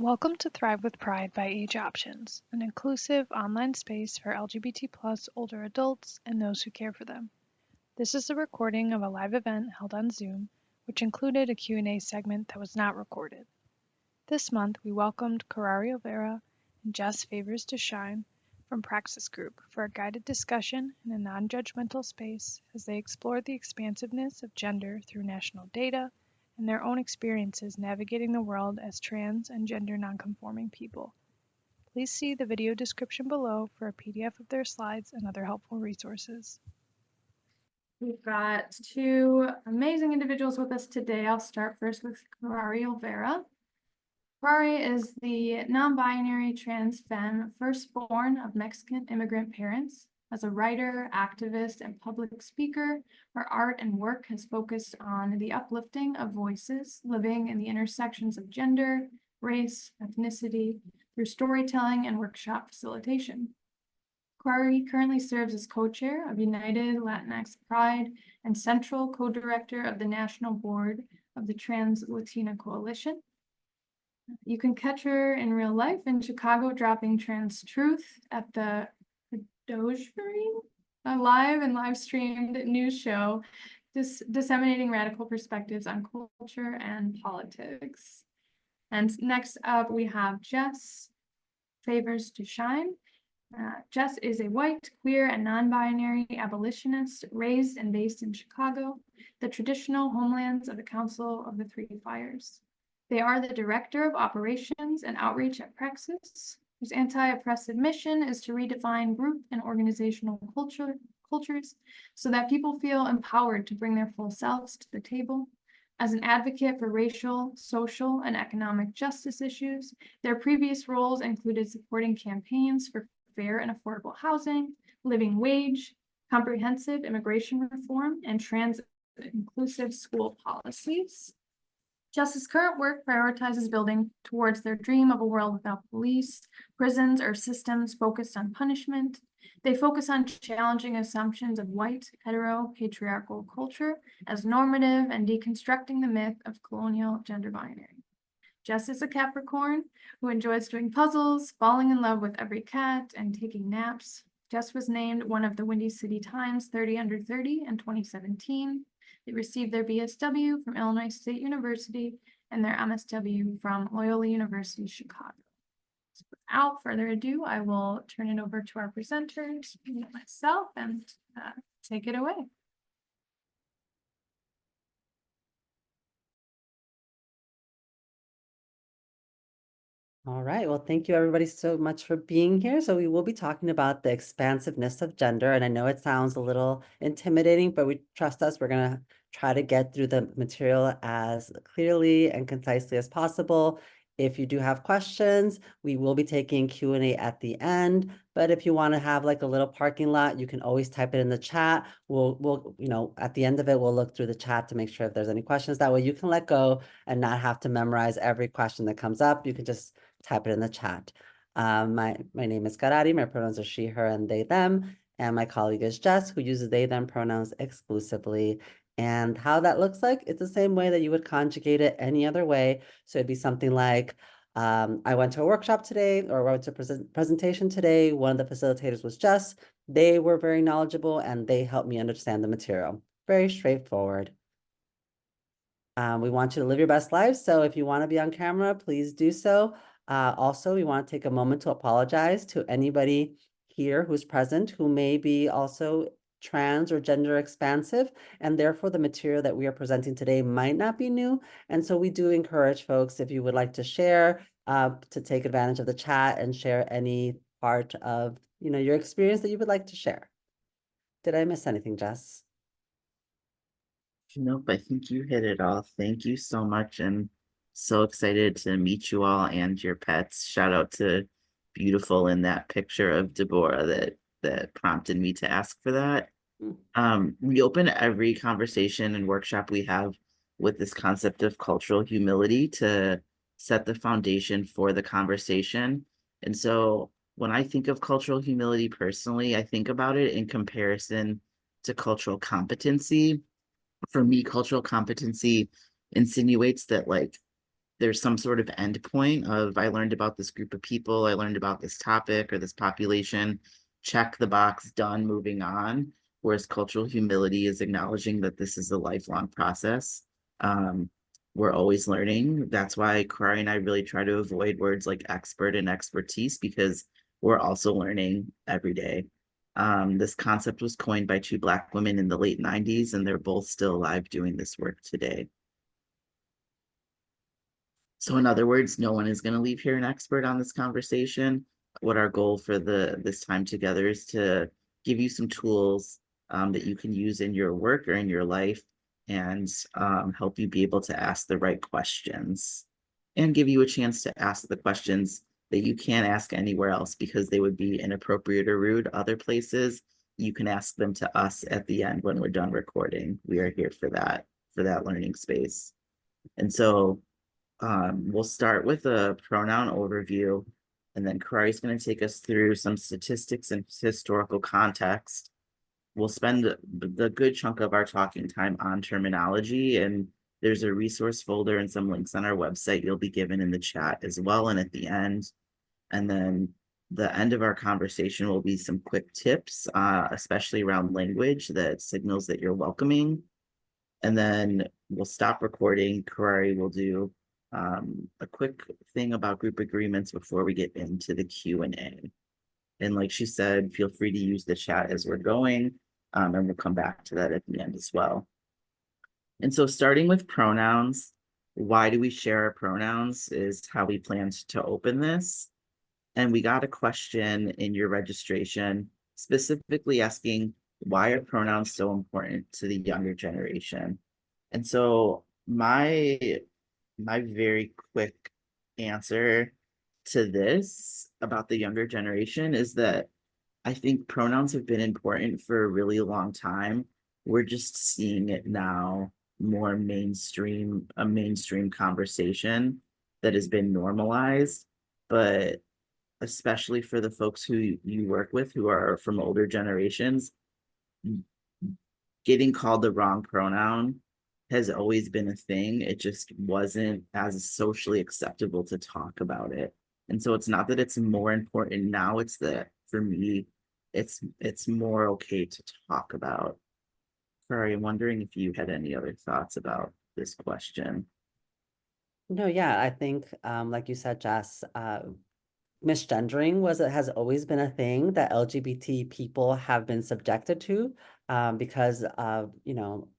Welcome to Thrive with Pride by AgeOptions, an inclusive online space for LGBT+ older adults and those who care for them. This is a recording of a live event held on Zoom, which included a Q&A segment that was not recorded. This month, we welcomed Karari Olvera and Jes Favers du Shine from Praxis Group for a guided discussion in a non-judgmental space as they explored the expansiveness of gender through national data and their own experiences navigating the world as trans and gender nonconforming people. Please see the video description below for a PDF of their slides and other helpful resources. We've got two amazing individuals with us today. I'll start first with Karari Olvera. Karari is the non-binary trans femme firstborn of Mexican immigrant parents. As a writer, activist, and public speaker, her art and work has focused on the uplifting of voices living in the intersections of gender, race, ethnicity, through storytelling and workshop facilitation. Karari currently serves as co-chair of United Latinx Pride and central co-director of the National Board of the Trans Latina Coalition. You can catch her in real life in Chicago dropping trans truth at the Dogery, a live streamed news show disseminating radical perspectives on culture and politics. And next up, we have Jes Favers du Shine. Jes is a white, queer, and non-binary abolitionist raised and based in Chicago, the traditional homelands of the Council of the Three Fires. They are the Director of Operations and Outreach at Praxis, whose anti-oppressive mission is to redefine group and organizational cultures so that people feel empowered to bring their full selves to the table. As an advocate for racial, social, and economic justice issues, their previous roles included supporting campaigns for fair and affordable housing, living wage, comprehensive immigration reform, and trans-inclusive school policies. Jes's current work prioritizes building towards their dream of a world without police, prisons, or systems focused on punishment. They focus on challenging assumptions of white, hetero, patriarchal culture as normative and deconstructing the myth of colonial gender binary. Jes is a Capricorn who enjoys doing puzzles, falling in love with every cat, and taking naps. Jes was named one of the Windy City Times 30 Under 30 in 2017. They received their BSW from Illinois State University and their MSW from Loyola University, Chicago. So without further ado, I will turn it over to our presenters, myself, and take it away. All right. Well, thank you everybody so much for being here. So we will be talking about the expansiveness of gender. And I know it sounds a little intimidating, but we trust us. We're going to try to get through the material as clearly and concisely as possible. If you do have questions, we will be taking Q&A at the end. But if you want to have like a little parking lot, you can always type it in the chat. We'll, at the end of it, we'll look through the chat to make sure if there's any questions. That way you can let go and not have to memorize every question that comes up. You can just type it in the chat. My name is Karari. My pronouns are she, her, and they, them. And my colleague is Jes, who uses they, them pronouns exclusively. And how that looks like, it's the same way that you would conjugate it any other way. So it'd be something like, I went to a workshop today, or went to a presentation today. One of the facilitators was Jes. They were very knowledgeable and they helped me understand the material. Very straightforward. We want you to live your best life. So if you want to be on camera, please do so. Also, we want to take a moment to apologize to anybody here who's present who may be also trans or gender expansive, and therefore the material that we are presenting today might not be new. And so we do encourage folks, if you would like to share, to take advantage of the chat and share any part of your experience that you would like to share. Did I miss anything, Jes? Nope, I think you hit it all. Thank you so much, and so excited to meet you all and your pets. Shout out to Beautiful in that picture of Deborah that prompted me to ask for that. We open every conversation and workshop we have with this concept of cultural humility to set the foundation for the conversation. And so when I think of cultural humility personally, I think about it in comparison to cultural competency. For me, cultural competency insinuates that like there's some sort of endpoint of I learned about this group of people, I learned about this topic or this population, check the box, done, moving on. Whereas cultural humility is acknowledging that this is a lifelong process. We're always learning. That's why Karari and I really try to avoid words like expert and expertise, because we're also learning every day. This concept was coined by two Black women in the late 90s, and they're both still alive doing this work today. So in other words, no one is going to leave here an expert on this conversation. What our goal for this time together is to give you some tools that you can use in your work or in your life, and help you be able to ask the right questions, and give you a chance to ask the questions that you can't ask anywhere else because they would be inappropriate or rude other places. You can ask them to us at the end when we're done recording. We are here for that learning space. And so we'll start with a pronoun overview, and then Karari's going to take us through some statistics and historical context. We'll spend the good chunk of our talking time on terminology, and there's a resource folder and some links on our website you'll be given in the chat as well, and at the end. And then the end of our conversation will be some quick tips, especially around language that signals that you're welcoming. And then we'll stop recording. Karari will do a quick thing about group agreements before we get into the Q&A. And like she said, feel free to use the chat as we're going, and we'll come back to that at the end as well. And so starting with pronouns, why do we share our pronouns is how we planned to open this. And we got a question in your registration specifically asking, why are pronouns so important to the younger generation? And so my very quick answer to this about the younger generation is that I think pronouns have been important for a really long time. We're just seeing it now more mainstream, a mainstream conversation that has been normalized. But especially for the folks who you work with who are from older generations, getting called the wrong pronoun has always been a thing. It just wasn't as socially acceptable to talk about it. And so it's not that it's more important now, it's that for me, it's more okay to talk about. Sorry, I'm wondering if you had any other thoughts about this question. No, yeah, I think, like you said, Jes, misgendering has always been a thing that LGBT people have been subjected to, because of,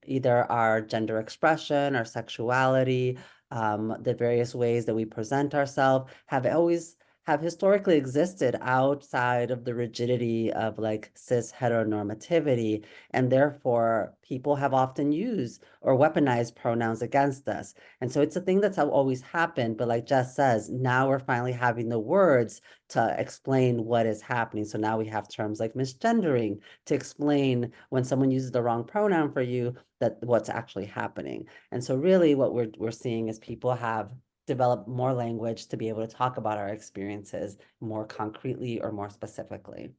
either our gender expression, our sexuality, the various ways that we present ourselves have historically existed outside of the rigidity of like cis heteronormativity, and therefore people have often used or weaponized pronouns against us. And so it's a thing that's always happened, but like Jes says, now we're finally having the words to explain what is happening. So now we have terms like misgendering to explain when someone uses the wrong pronoun for you, that what's actually happening. And so really what we're seeing is people have developed more language to be able to talk about our experiences more concretely or more specifically.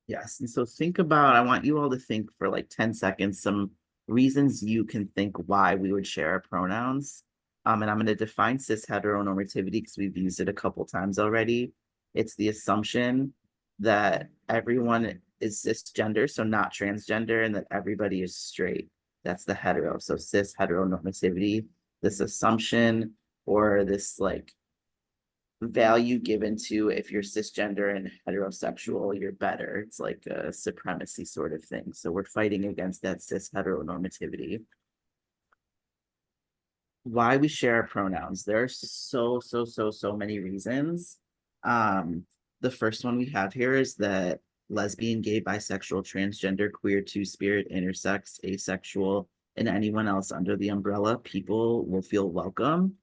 Yes, and so think about, I want you all to think for like 10 seconds, some reasons you can think why we would share our pronouns. And I'm going to define cis heteronormativity because we've used it a couple times already. It's the assumption that everyone is cisgender, so not transgender, and that everybody is straight. That's the hetero. So cis heteronormativity, this assumption or this like value given to if you're cisgender and heterosexual, you're better. It's like a supremacy sort of thing. So we're fighting against that cis heteronormativity. Why we share pronouns. There are so many reasons. The first one we have here is that lesbian, gay, bisexual, transgender, queer, two-spirit, intersex, asexual, and anyone else under the umbrella, people will feel welcome.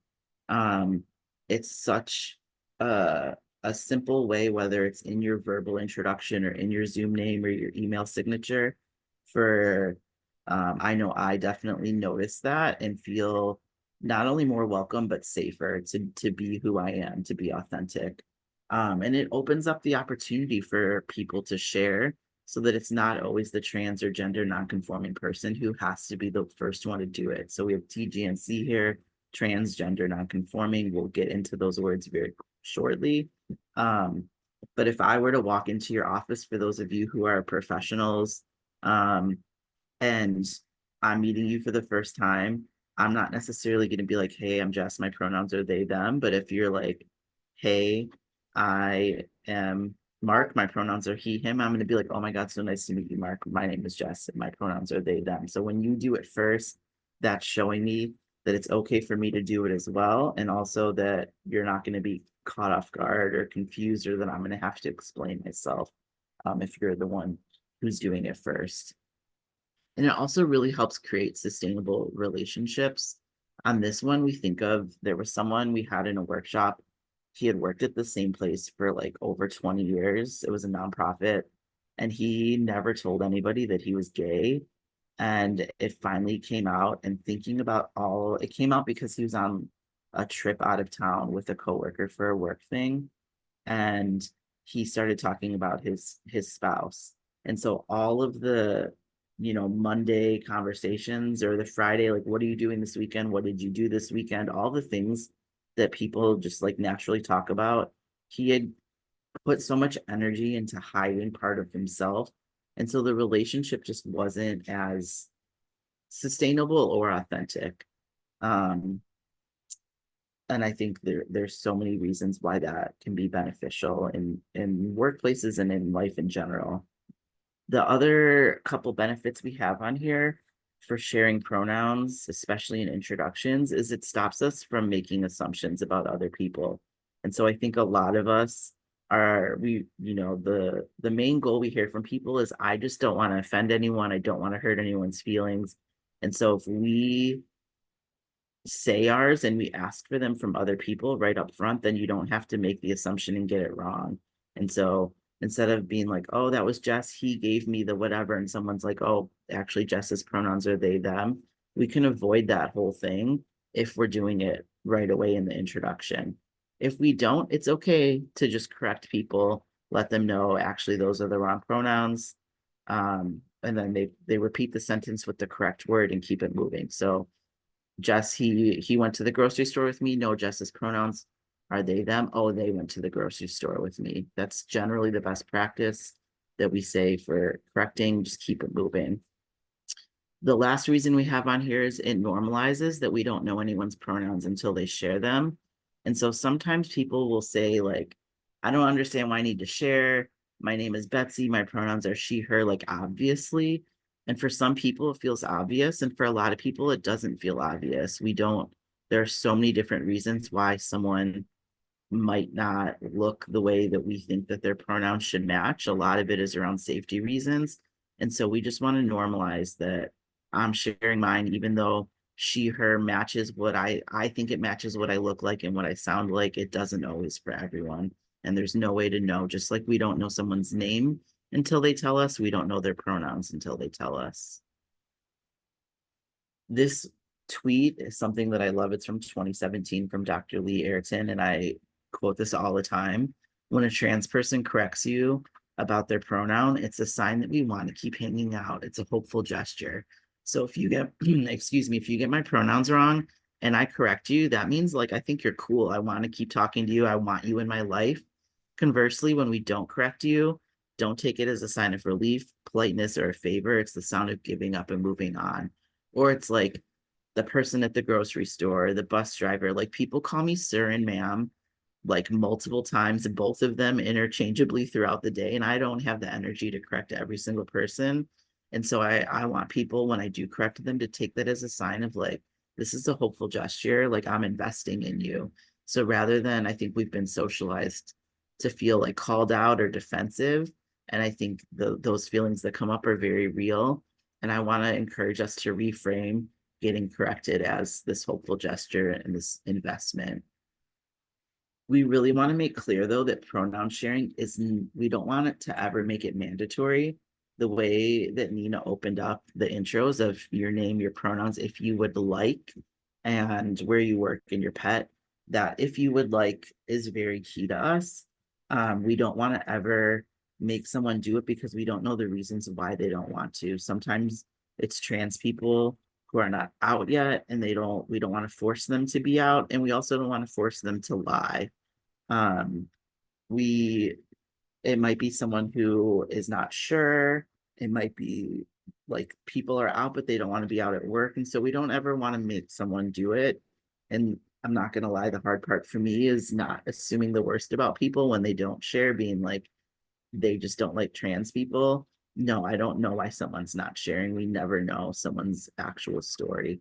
It's such a simple way, whether it's in your verbal introduction or in your Zoom name or your email signature, for I know I definitely notice that and feel not only more welcome, but safer to be who I am, to be authentic. And it opens up the opportunity for people to share so that it's not always the trans or gender non-conforming person who has to be the first one to do it. So we have TGNC here, transgender, non-conforming. We'll get into those words very shortly. But if I were to walk into your office, for those of you who are professionals, and I'm meeting you for the first time, I'm not necessarily going to be like, hey, I'm Jes, my pronouns are they, them. But if you're like, hey, I am Mark, my pronouns are he, him, I'm going to be like, oh my God, so nice to meet you, Mark. My name is Jes, and my pronouns are they, them. So when you do it first, that's showing me that it's okay for me to do it as well. And also that you're not going to be caught off guard or confused, or that I'm going to have to explain myself if you're the one who's doing it first. And it also really helps create sustainable relationships. On this one, we think of, there was someone we had in a workshop. He had worked at the same place for like over 20 years. It was a nonprofit, and he never told anybody that he was gay. And it finally came out, and thinking about it came out because he was on a trip out of town with a coworker for a work thing. And he started talking about his spouse. And so all of the Monday conversations, or the Friday, like, what are you doing this weekend? What did you do this weekend? All the things that people just like naturally talk about. He had put so much energy into hiding part of himself. And so the relationship just wasn't as sustainable or authentic. And I think there's so many reasons why that can be beneficial in workplaces and in life in general. The other couple benefits we have on here for sharing pronouns, especially in introductions, is it stops us from making assumptions about other people. And so I think a lot of us the main goal we hear from people is, I just don't want to offend anyone. I don't want to hurt anyone's feelings. And so if we say ours and we ask for them from other people right up front, then you don't have to make the assumption and get it wrong. And so instead of being like, oh, that was Jes, he gave me the whatever, and someone's like, oh, actually Jes's pronouns are they, them, we can avoid that whole thing if we're doing it right away in the introduction. If we don't, it's okay to just correct people, let them know, actually, those are the wrong pronouns. And then they repeat the sentence with the correct word and keep it moving. So Jes, he went to the grocery store with me. No, Jes's pronouns are they, them. Oh, they went to the grocery store with me. That's generally the best practice that we say for correcting. Just keep it moving. The last reason we have on here is it normalizes that we don't know anyone's pronouns until they share them. And so sometimes people will say, like, I don't understand why I need to share. My name is Betsy. My pronouns are she, her, like, obviously. And for some people, it feels obvious. And for a lot of people, it doesn't feel obvious. There are so many different reasons why someone might not look the way that we think that their pronouns should match. A lot of it is around safety reasons. And so we just want to normalize that I'm sharing mine, even though she, her matches what I think it matches what I look like and what I sound like. It doesn't always for everyone. And there's no way to know, just like we don't know someone's name until they tell us, we don't know their pronouns until they tell us. This tweet is something that I love. It's from 2017 from Dr. Lee Ayrton, and I quote this all the time. When a trans person corrects you about their pronoun, it's a sign that we want to keep hanging out. It's a hopeful gesture. So if you get, excuse me, if you get my pronouns wrong and I correct you, that means, like, I think you're cool. I want to keep talking to you. I want you in my life. Conversely, when we don't correct you, don't take it as a sign of relief, politeness, or a favor. It's the sound of giving up and moving on. Or it's like the person at the grocery store, the bus driver, like, people call me sir and ma'am like multiple times, both of them interchangeably throughout the day. And I don't have the energy to correct every single person. And so I want people, when I do correct them, to take that as a sign of, like, this is a hopeful gesture, like, I'm investing in you. So rather than, I think we've been socialized to feel like called out or defensive. And I think those feelings that come up are very real. And I want to encourage us to reframe getting corrected as this hopeful gesture and this investment. We really want to make clear, though, that pronoun sharing we don't want it to ever make it mandatory. The way that Nina opened up the intros of your name, your pronouns, if you would like, and where you work and your pet, that if you would like is very key to us. We don't want to ever make someone do it because we don't know the reasons why they don't want to. Sometimes it's trans people who are not out yet, and we don't want to force them to be out, and we also don't want to force them to lie. Um, we It might be someone who is not sure. It might be like people are out, but they don't want to be out at work. And so we don't ever want to make someone do it. And I'm not going to lie, the hard part for me is not assuming the worst about people when they don't share, being like, they just don't like trans people. No, I don't know why someone's not sharing. We never know someone's actual story.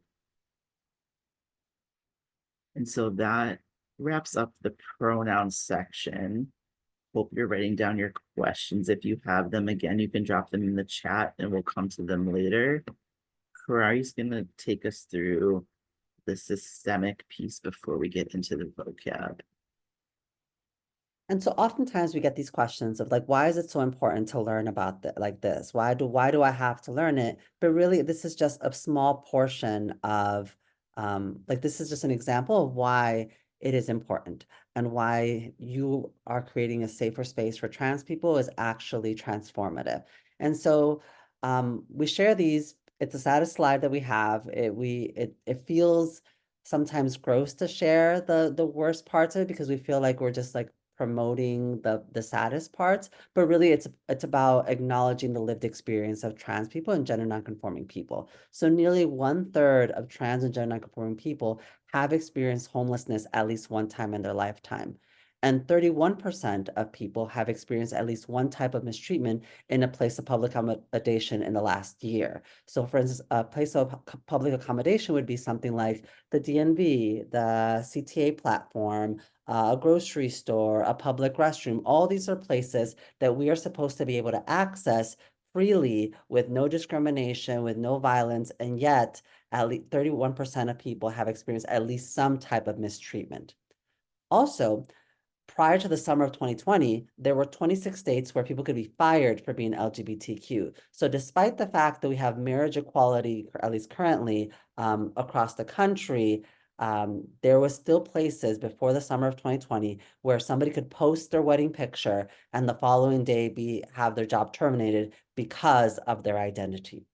And so that wraps up the pronoun section. Hope you're writing down your questions. If you have them, again, you can drop them in the chat and we'll come to them later. Karari's going to take us through the systemic piece before we get into the vocab. And so oftentimes we get these questions of like, why is it so important to learn about like this? Why do I have to learn it? But really, this is just a small portion of like, this is just an example of why it is important and why you are creating a safer space for trans people is actually transformative. And so we share these. It's the saddest slide that we have. It feels sometimes gross to share the worst parts of it because we feel like we're just like promoting the saddest parts, but really it's about acknowledging the lived experience of trans people and gender nonconforming people. So nearly 1/3 of trans and gender nonconforming people have experienced homelessness at least one time in their lifetime. And 31% of people have experienced at least one type of mistreatment in a place of public accommodation in the last year. So for instance, a place of public accommodation would be something like the DNV, the CTA platform, a grocery store, a public restroom. All these are places that we are supposed to be able to access freely with no discrimination, with no violence, and yet at least 31% of people have experienced at least some type of mistreatment. Also, prior to the summer of 2020, there were 26 states where people could be fired for being LGBTQ. So despite the fact that we have marriage equality, at least currently, across the country, there was still places before the summer of 2020 where somebody could post their wedding picture and the following day have their job terminated because of their identity.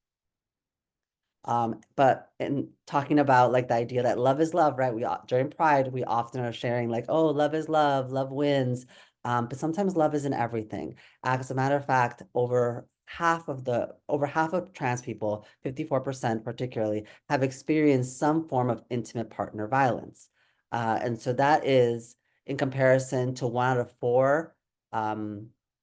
But in talking about like the idea that love is love, right? During Pride, we often are sharing like, oh, love is love wins. But sometimes love isn't everything. As a matter of fact, over half of trans people, 54% particularly, have experienced some form of intimate partner violence. And so that is in comparison to 1 out of 4,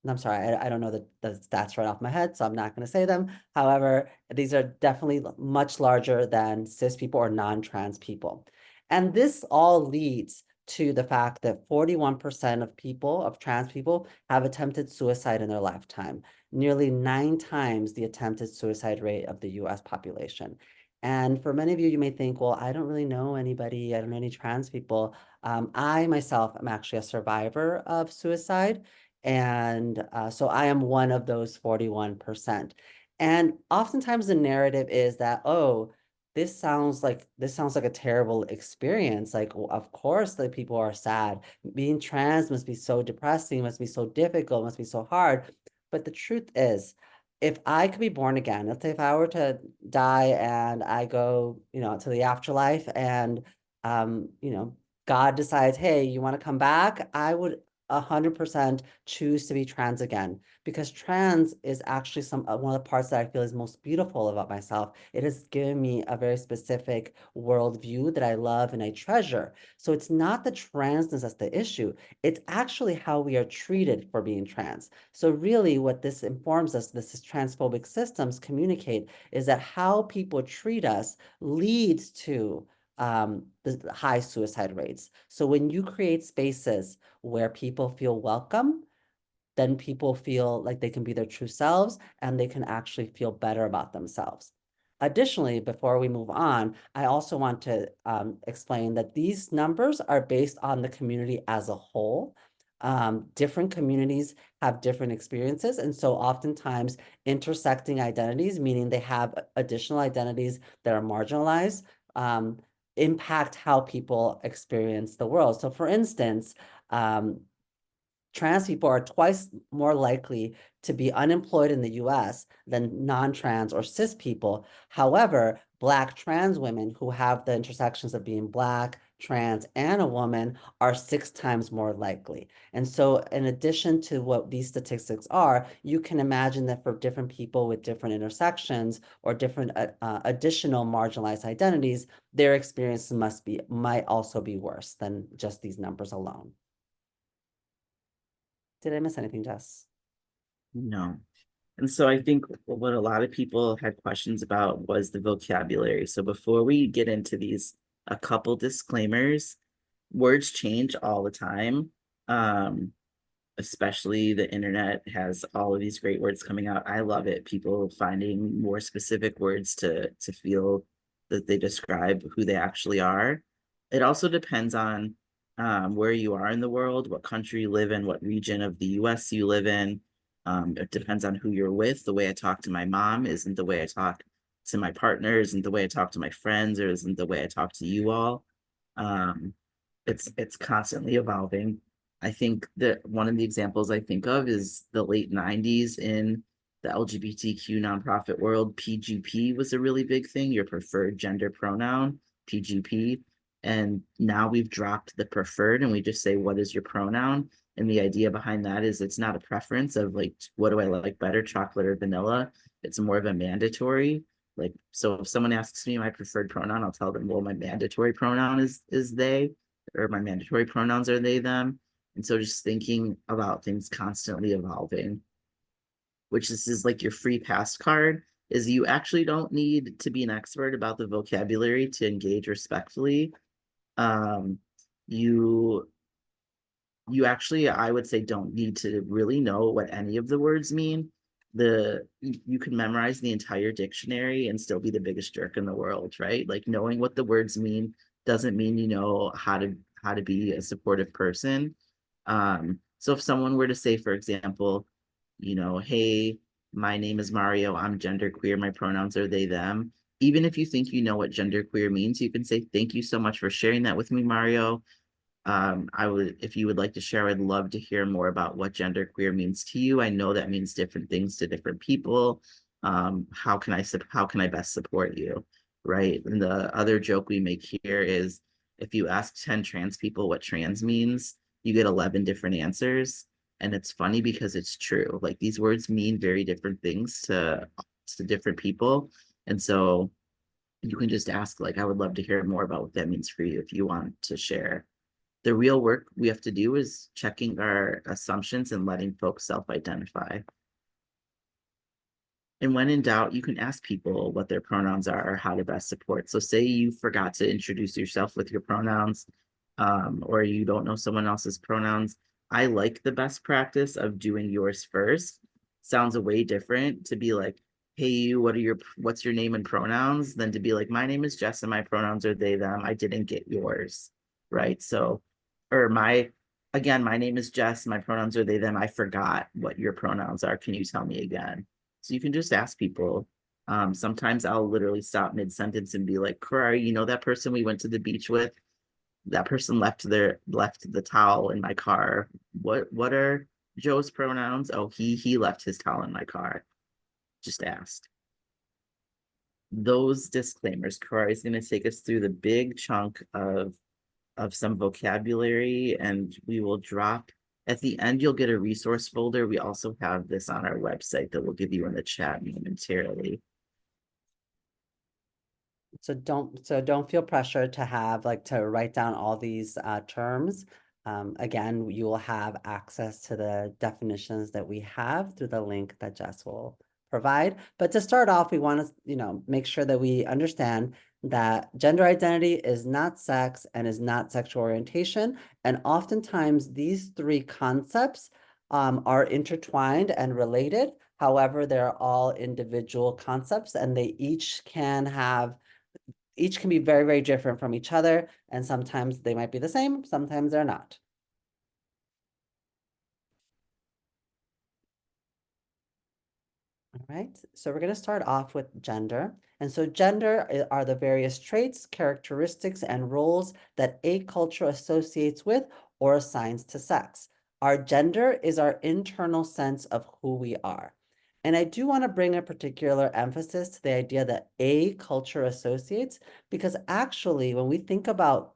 I'm sorry, I don't know the stats right off my head, so I'm not going to say them. However, these are definitely much larger than cis people or non-trans people. And this all leads to the fact that 41% of trans people have attempted suicide in their lifetime, nearly 9 times the attempted suicide rate of the US population. And for many of you, you may think, well, I don't really know anybody, I don't know any trans people. I myself am actually a survivor of suicide. And so I am one of those 41%. And oftentimes the narrative is that, oh, this sounds like a terrible experience. Like, well, of course, the people are sad. Being trans must be so depressing, must be so difficult, must be so hard. But the truth is, if I could be born again, let's say if I were to die and I go, to the afterlife and, God decides, hey, you want to come back? I would 100% choose to be trans again, because trans is actually one of the parts that I feel is most beautiful about myself. It has given me a very specific worldview that I love and I treasure. So it's not the transness that's the issue. It's actually how we are treated for being trans. So really what this informs us, this is transphobic systems communicate, is that how people treat us leads to the high suicide rates. So when you create spaces where people feel welcome, then people feel like they can be their true selves and they can actually feel better about themselves. Additionally, before we move on, I also want to explain that these numbers are based on the community as a whole. Different communities have different experiences. And so oftentimes intersecting identities, meaning they have additional identities that are marginalized, impact how people experience the world. So for instance, trans people are twice more likely to be unemployed in the US than non-trans or cis people. However, Black trans women who have the intersections of being Black, trans, and a woman are 6 times more likely. And so in addition to what these statistics are, you can imagine that for different people with different intersections or different additional marginalized identities, their experiences might also be worse than just these numbers alone. Did I miss anything, Jess? No. And so I think what a lot of people had questions about was the vocabulary. So before we get into these, a couple disclaimers. Words change all the time. Especially the internet has all of these great words coming out. I love it. People finding more specific words to feel that they describe who they actually are. It also depends on where you are in the world, what country you live in, what region of the US you live in. It depends on who you're with. The way I talk to my mom isn't the way I talk to my partner, isn't the way I talk to my friends, or isn't the way I talk to you all. It's constantly evolving. I think that one of the examples I think of is the late 90s in the LGBTQ nonprofit world. PGP was a really big thing, your preferred gender pronoun, PGP. And now we've dropped the preferred and we just say, what is your pronoun? And the idea behind that is it's not a preference of like, what do I like better, chocolate or vanilla? It's more of a mandatory. Like, so if someone asks me my preferred pronoun, I'll tell them, well, my mandatory pronoun is they, or my mandatory pronouns are they, them. And so just thinking about things constantly evolving, which this is like your free pass card, is you actually don't need to be an expert about the vocabulary to engage respectfully. You actually, I would say, don't need to really know what any of the words mean. You can memorize the entire dictionary and still be the biggest jerk in the world, right? Like knowing what the words mean doesn't mean you know how to be a supportive person. So if someone were to say, for example, hey, my name is Mario, I'm genderqueer, my pronouns are they, them. Even if you think you know what genderqueer means, you can say, thank you so much for sharing that with me, Mario. If you would like to share, I'd love to hear more about what genderqueer means to you. I know that means different things to different people. How can I best support you? Right. And the other joke we make here is if you ask 10 trans people what trans means, you get 11 different answers. And it's funny because it's true. Like these words mean very different things to different people. And so you can just ask, like, I would love to hear more about what that means for you if you want to share. The real work we have to do is checking our assumptions and letting folks self-identify. And when in doubt, you can ask people what their pronouns are or how to best support. So say you forgot to introduce yourself with your pronouns, or you don't know someone else's pronouns. I like the best practice of doing yours first. Sounds a way different to be like, hey, you, what's your name and pronouns, than to be like, my name is Jess and my pronouns are they, them. I didn't get yours, right? So, or my name is Jess, my pronouns are they, them. I forgot what your pronouns are. Can you tell me again? So you can just ask people. Sometimes I'll literally stop mid-sentence and be like, Karari, you know that person we went to the beach with? That person left the towel in my car. What are Joe's pronouns? Oh, he left his towel in my car. Just asked. Those disclaimers, Karari is going to take us through the big chunk of some vocabulary, and we will drop at the end. You'll get a resource folder. We also have this on our website that we'll give you in the chat momentarily. So don't feel pressured to have to write down all these terms. Again, you will have access to the definitions that we have through the link that Jess will provide. But to start off, we want to make sure that we understand that gender identity is not sex and is not sexual orientation. And oftentimes these three concepts are intertwined and related. However, they're all individual concepts and they each can be very, very different from each other. And sometimes they might be the same, sometimes they're not. All right, so we're going to start off with gender. And so gender are the various traits, characteristics, and roles that a culture associates with or assigns to sex. Our gender is our internal sense of who we are. And I do want to bring a particular emphasis to the idea that a culture associates, because actually, when we think about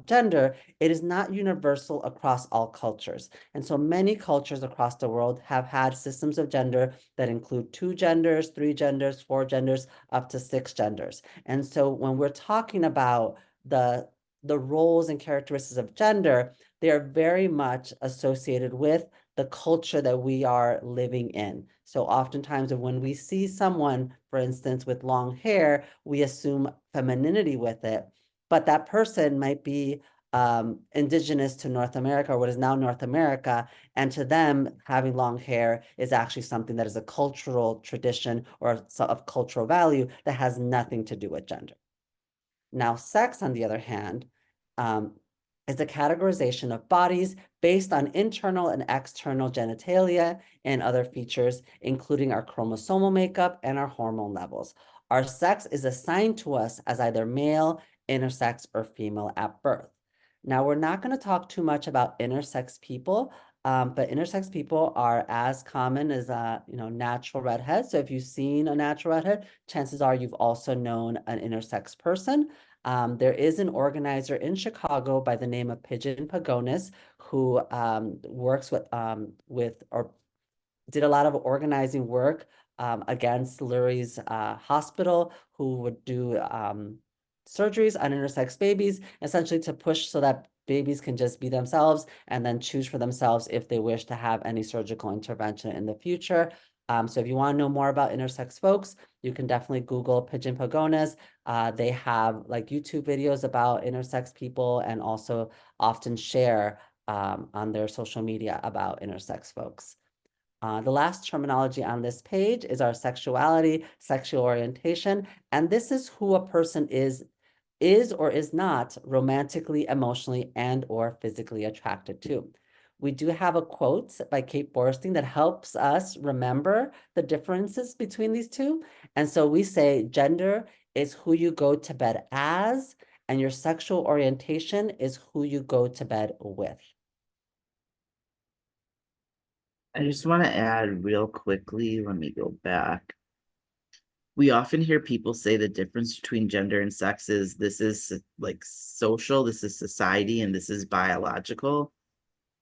gender, it is not universal across all cultures. And so many cultures across the world have had systems of gender that include 2 genders, 3 genders, 4 genders, up to 6 genders. And so when we're talking about the roles and characteristics of gender, they are very much associated with the culture that we are living in. So oftentimes when we see someone, for instance, with long hair, we assume femininity with it, but that person might be indigenous to North America, or what is now North America, and to them, having long hair is actually something that is a cultural tradition or of cultural value that has nothing to do with gender. Now, sex, on the other hand, is a categorization of bodies based on internal and external genitalia and other features, including our chromosomal makeup and our hormone levels. Our sex is assigned to us as either male, intersex, or female at birth. Now, we're not going to talk too much about intersex people, but intersex people are as common as natural redheads. So if you've seen a natural redhead, chances are you've also known an intersex person. There is an organizer in Chicago by the name of Pigeon Pagonis who works with or did a lot of organizing work against Lurie's hospital, who would do surgeries on intersex babies, essentially to push so that babies can just be themselves and then choose for themselves if they wish to have any surgical intervention in the future. So if you want to know more about intersex folks, you can definitely Google Pigeon Pagonis. They have like YouTube videos about intersex people and also often share on their social media about intersex folks. The last terminology on this page is our sexuality, sexual orientation, and this is who a person is or is not romantically, emotionally, and or physically attracted to. We do have a quote by Kate Borstein that helps us remember the differences between these two. And so we say gender is who you go to bed as, and your sexual orientation is who you go to bed with. I just want to add real quickly, let me go back. We often hear people say the difference between gender and sex is this is like social, this is society, and this is biological.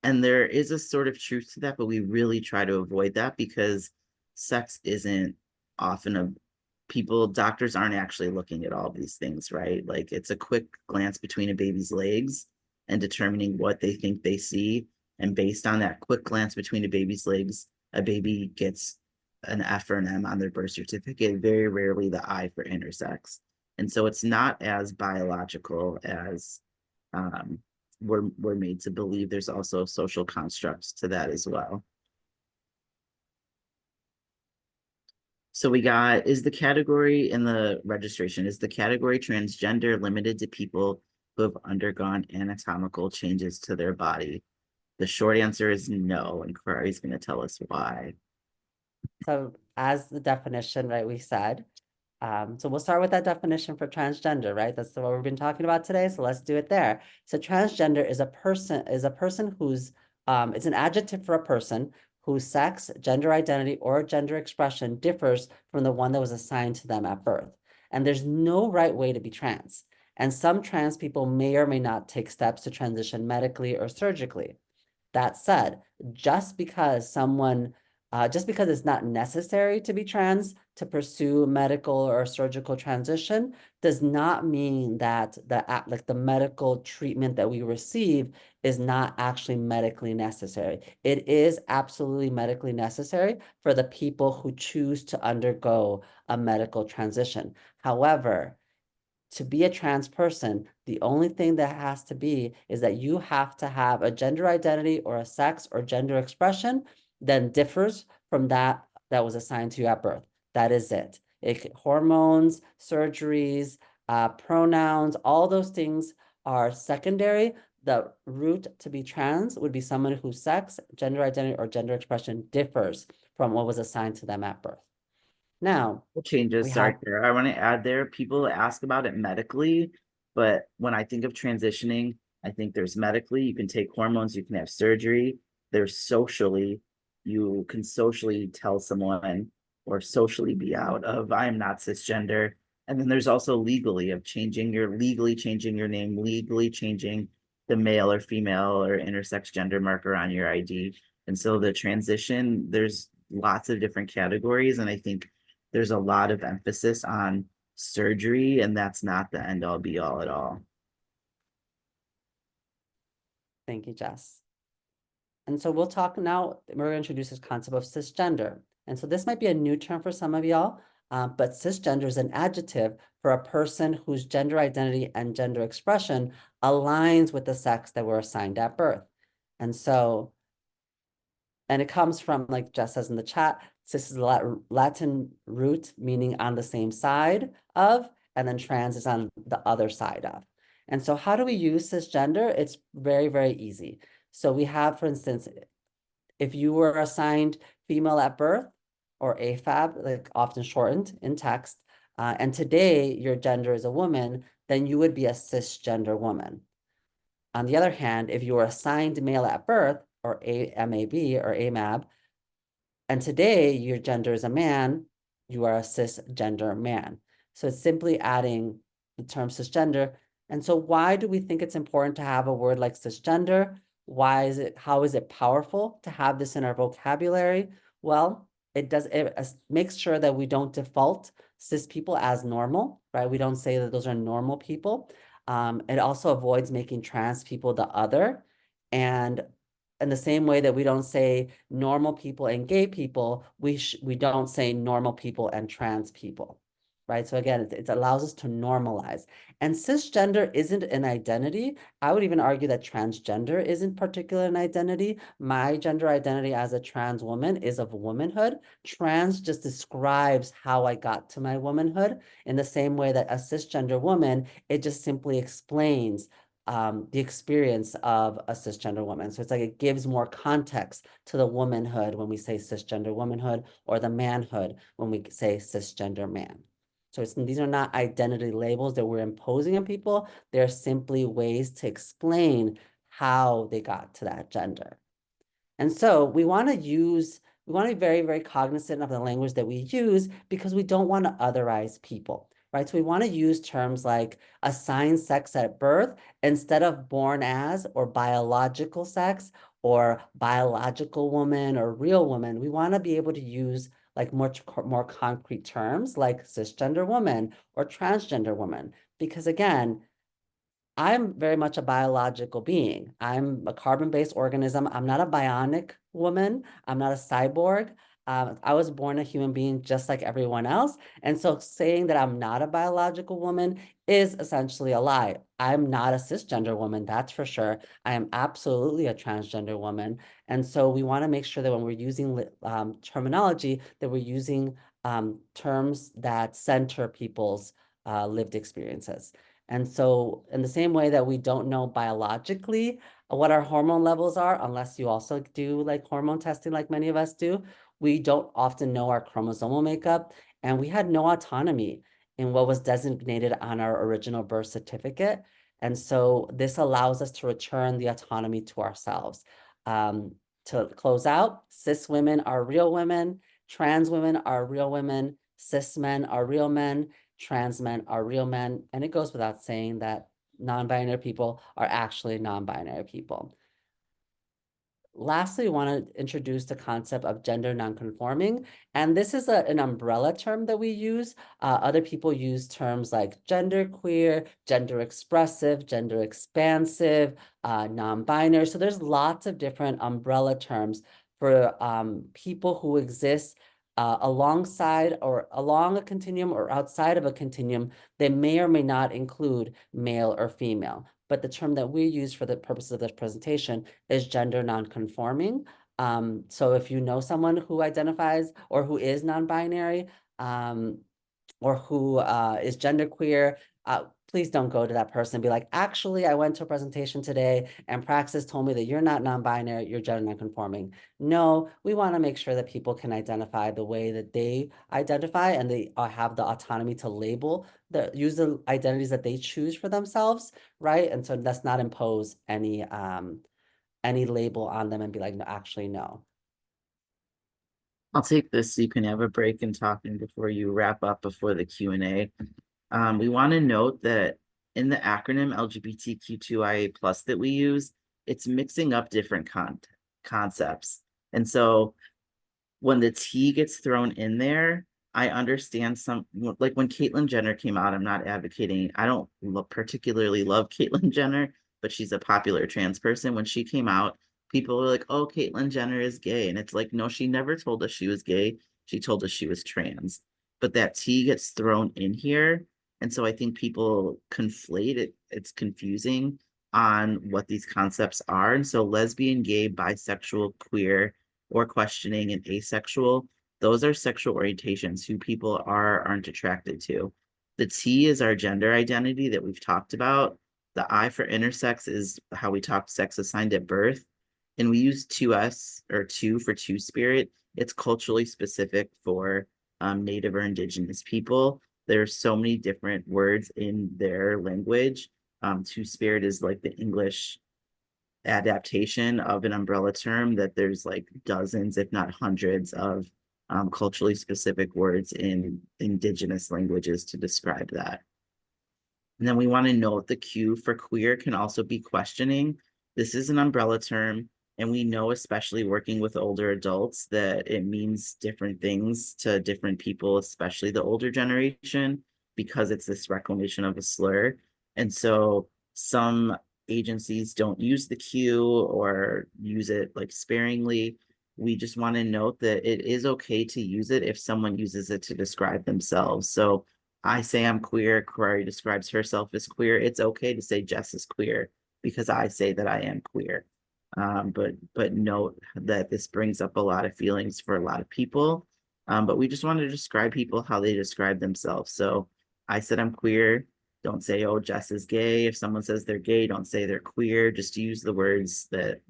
And there is a sort of truth to that, but we really try to avoid that because sex isn't often doctors aren't actually looking at all these things, right? Like it's a quick glance between a baby's legs and determining what they think they see. And based on that quick glance between a baby's legs, a baby gets an F or an M on their birth certificate, very rarely the I for intersex. And so it's not as biological as we're made to believe. There's also social constructs to that as well. So we got, is the category in the registration, is the category transgender limited to people who have undergone anatomical changes to their body? The short answer is no, and Karari's going to tell us why. So as the definition, right, we said, so we'll start with that definition for transgender, right? That's what we've been talking about today. So let's do it there. So transgender is a person who's, it's an adjective for a person whose sex, gender identity, or gender expression differs from the one that was assigned to them at birth. And there's no right way to be trans. And some trans people may or may not take steps to transition medically or surgically. That said, just because it's not necessary to be trans to pursue medical or surgical transition does not mean that the medical treatment that we receive is not actually medically necessary. It is absolutely medically necessary for the people who choose to undergo a medical transition. However, to be a trans person, the only thing that has to be is that you have to have a gender identity or a sex or gender expression that differs from that was assigned to you at birth. That is it. Hormones, surgeries, pronouns, all those things are secondary. The route to be trans would be someone whose sex, gender identity, or gender expression differs from what was assigned to them at birth. Now, Changes, sorry, I want to add there, people ask about it medically, but when I think of transitioning, I think there's medically, you can take hormones, you can have surgery, there's socially, you can socially tell someone or socially be out of I'm not cisgender. And then there's also legally of legally changing your name, legally changing the male or female or intersex gender marker on your ID. And so the transition, there's lots of different categories. And I think there's a lot of emphasis on surgery, and that's not the end all be all at all. Thank you, Jess. And so we'll talk now, we're going to introduce this concept of cisgender. And so this might be a new term for some of y'all, but cisgender is an adjective for a person whose gender identity and gender expression aligns with the sex that were assigned at birth. And so, and it comes from, like Jess says in the chat, cis is the Latin root meaning on the same side of, and then trans is on the other side of. And so how do we use cisgender? It's very, very easy. So we have, for instance, if you were assigned female at birth or AFAB, like often shortened in text, and today your gender is a woman, then you would be a cisgender woman. On the other hand, if you were assigned male at birth or AMAB or AMAB, and today your gender is a man, you are a cisgender man. So it's simply adding the term cisgender. And so why do we think it's important to have a word like cisgender? How is it powerful to have this in our vocabulary? Well, it makes sure that we don't default cis people as normal, right? We don't say that those are normal people. It also avoids making trans people the other. And in the same way that we don't say normal people and gay people, we don't say normal people and trans people, right? So again, it allows us to normalize. And cisgender isn't an identity. I would even argue that transgender isn't particularly an identity. My gender identity as a trans woman is of womanhood. Trans just describes how I got to my womanhood, in the same way that a cisgender woman, it just simply explains the experience of a cisgender woman. So it's like it gives more context to the womanhood when we say cisgender womanhood, or the manhood when we say cisgender man. So these are not identity labels that we're imposing on people. They're simply ways to explain how they got to that gender. And so we want to be very, very cognizant of the language that we use, because we don't want to otherize people, right? So we want to use terms like assigned sex at birth instead of born as or biological sex or biological woman or real woman. We want to be able to use like more concrete terms like cisgender woman or transgender woman, because again, I'm very much a biological being. I'm a carbon-based organism. I'm not a bionic woman. I'm not a cyborg. I was born a human being just like everyone else. And so saying that I'm not a biological woman is essentially a lie. I'm not a cisgender woman, that's for sure. I am absolutely a transgender woman. And so we want to make sure that when we're using terminology, that we're using terms that center people's lived experiences. And so in the same way that we don't know biologically what our hormone levels are, unless you also do like hormone testing like many of us do, we don't often know our chromosomal makeup. And we had no autonomy in what was designated on our original birth certificate. And so this allows us to return the autonomy to ourselves. To close out, cis women are real women, trans women are real women, cis men are real men, trans men are real men, and it goes without saying that non-binary people are actually non-binary people. Lastly, we want to introduce the concept of gender non-conforming, and this is an umbrella term that we use. Other people use terms like genderqueer, gender expressive, gender expansive, non-binary. So there's lots of different umbrella terms for people who exist alongside or along a continuum or outside of a continuum. They may or may not include male or female. But the term that we use for the purposes of this presentation is gender non-conforming. So if you know someone who identifies or who is non-binary, or who is genderqueer, please don't go to that person and be like, actually, I went to a presentation today and Praxis told me that you're not non-binary, you're gender non-conforming. No, we want to make sure that people can identify the way that they identify, and they have the autonomy to use the identities that they choose for themselves, right? And so let's not impose any label on them and be like, no, actually, no. I'll take this so you can have a break in talking before you wrap up before the Q&A. We want to note that in the acronym LGBTQ2IA+ that we use, it's mixing up different concepts. And so when the T gets thrown in there, I understand like when Caitlyn Jenner came out, I'm not advocating, I don't particularly love Caitlyn Jenner, but she's a popular trans person. When she came out, people were like, oh, Caitlyn Jenner is gay. And it's like, no, she never told us she was gay. She told us she was trans. But that T gets thrown in here. And so I think people conflate it. It's confusing on what these concepts are. And so lesbian, gay, bisexual, queer, or questioning, and asexual, those are sexual orientations who people aren't attracted to. The T is our gender identity that we've talked about. The I for intersex is how we talk sex assigned at birth. And we use 2S or 2 for two spirit. It's culturally specific for Native or Indigenous people. There's so many different words in their language. Two spirit is like the English adaptation of an umbrella term that there's like dozens, if not hundreds, of culturally specific words in indigenous languages to describe that. And then we want to note the Q for queer can also be questioning. This is an umbrella term, and we know, especially working with older adults, that it means different things to different people, especially the older generation, because it's this reclamation of a slur. And so some agencies don't use the Q or use it like sparingly. We just want to note that it is okay to use it if someone uses it to describe themselves. So I say I'm queer, Karari describes herself as queer. It's okay to say Jes is queer because I say that I am queer. But note that this brings up a lot of feelings for a lot of people. But we just want to describe people how they describe themselves. So I said I'm queer. Don't say, oh, Jes is gay. If someone says they're gay, don't say they're queer. Just use the words that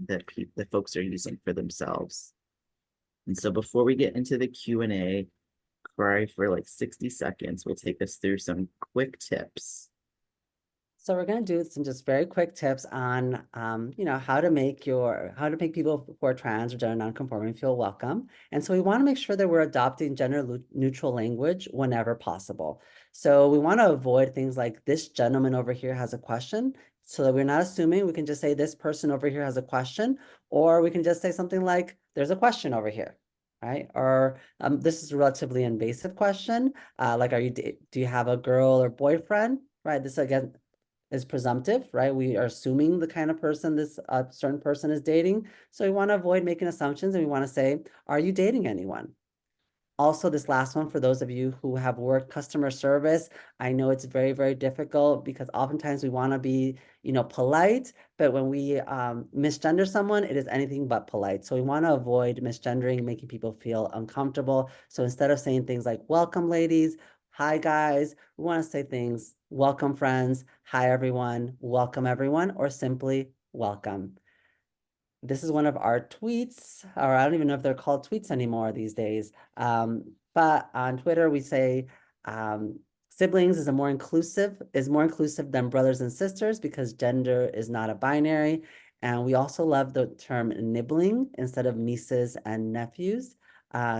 folks are using for themselves. And so before we get into the Q&A, Karari, for like 60 seconds, will take us through some quick tips. So we're going to do some just very quick tips on, how to make people who are trans or gender nonconforming feel welcome. And so we want to make sure that we're adopting gender neutral language whenever possible. So we want to avoid things like this gentleman over here has a question, so that we're not assuming. We can just say this person over here has a question, or we can just say something like there's a question over here. Right? Or this is a relatively invasive question, like do you have a girl or boyfriend? Right? This again is presumptive, right? We are assuming the kind of person this certain person is dating. So we want to avoid making assumptions, and we want to say, are you dating anyone? Also, this last one, for those of you who have worked customer service, I know it's very, very difficult because oftentimes we want to be, polite, but when we misgender someone, it is anything but polite. So we want to avoid misgendering, making people feel uncomfortable. So instead of saying things like, welcome, ladies, hi, guys, we want to say things, welcome, friends, hi, everyone, welcome, everyone, or simply welcome. This is one of our tweets, or I don't even know if they're called tweets anymore these days. But on Twitter, we say siblings is more inclusive than brothers and sisters because gender is not a binary. And we also love the term nibbling instead of nieces and nephews.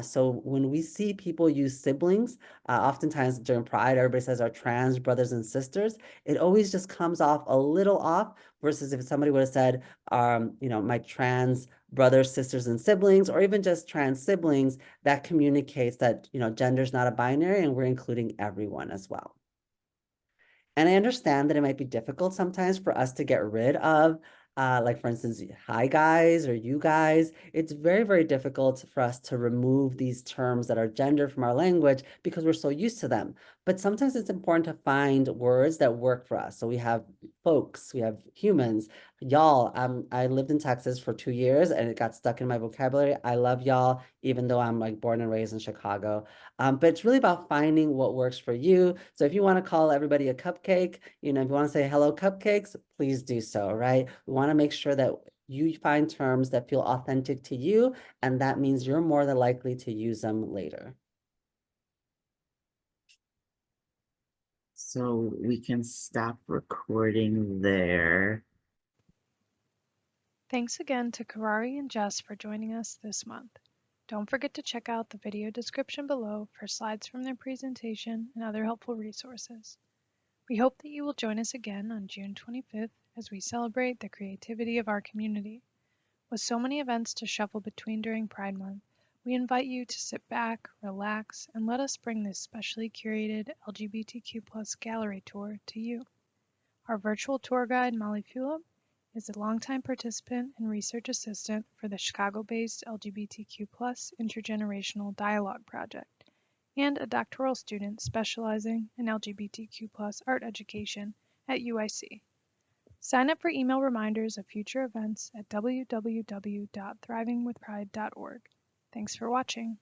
So when we see people use siblings, oftentimes during Pride, everybody says our trans brothers and sisters. It always just comes off a little off versus if somebody would have said, my trans brothers, sisters, and siblings, or even just trans siblings, that communicates that, gender is not a binary and we're including everyone as well. And I understand that it might be difficult sometimes for us to get rid of like, for instance, hi guys or you guys. It's very, very difficult for us to remove these terms that are gender from our language because we're so used to them. But sometimes it's important to find words that work for us. So we have folks, we have humans, y'all. I lived in Texas for 2 years and it got stuck in my vocabulary. I love y'all, even though I'm like born and raised in Chicago. But it's really about finding what works for you. So if you want to call everybody a cupcake, if you want to say hello cupcakes, please do so, right? We want to make sure that you find terms that feel authentic to you, and that means you're more than likely to use them later. So we can stop recording there. Thanks again to Karari and Jes for joining us this month. Don't forget to check out the video description below for slides from their presentation and other helpful resources. We hope that you will join us again on June 25th as we celebrate the creativity of our community. With so many events to shuffle between during Pride Month, we invite you to sit back, relax, and let us bring this specially curated LGBTQ+ gallery tour to you. Our virtual tour guide, Molly Fulop, is a longtime participant and research assistant for the Chicago-based LGBTQ+ Intergenerational Dialogue Project, and a doctoral student specializing in LGBTQ+ art education at UIC. Sign up for email reminders of future events at www.thrivingwithpride.org. Thanks for watching.